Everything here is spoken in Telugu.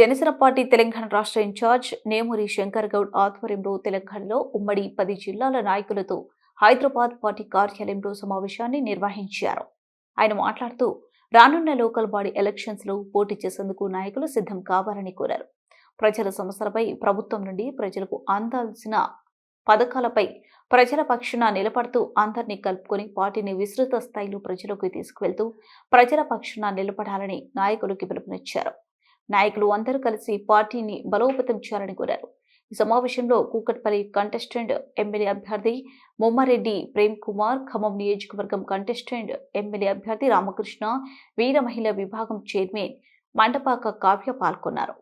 జనసేన పార్టీ తెలంగాణ రాష్ట్ర ఇన్ఛార్జ్ నేమూరి శంకర్ గౌడ్ ఆధ్వర్యంలో తెలంగాణలో ఉమ్మడి 10 జిల్లాల నాయకులతో హైదరాబాద్ పార్టీ కార్యాలయంలో సమావేశాన్ని నిర్వహించారు. ఆయన మాట్లాడుతూ రానున్న లోకల్ బాడీ ఎలక్షన్స్ లో పోటీ చేసేందుకు నాయకులు సిద్ధం కావాలని కోరారు. ప్రజల సమస్యలపై ప్రభుత్వం నుండి ప్రజలకు అందాల్సిన పథకాలపై ప్రజల పక్షాన నిలబడుతూ అందరినీ కలుపుకొని పార్టీని విస్తృత స్థాయిలో ప్రజలకు తీసుకువెళ్తూ ప్రజల పక్షాన నిలబడాలని నాయకులకు పిలుపునిచ్చారు. నాయకులు అందరూ కలిసి పార్టీని బలోపేతం చేయాలని కోరారు. ఈ సమావేశంలో కూకట్పల్లి కంటెస్టెంట్ ఎమ్మెల్యే అభ్యర్థి ముమ్మారెడ్డి ప్రేమ్ కుమార్, ఖమ్మం నియోజకవర్గం కంటెస్టెంట్ ఎమ్మెల్యే అభ్యర్థి రామకృష్ణ, వీర మహిళా విభాగం చైర్మన్ మండపాక కావ్య పాల్గొన్నారు.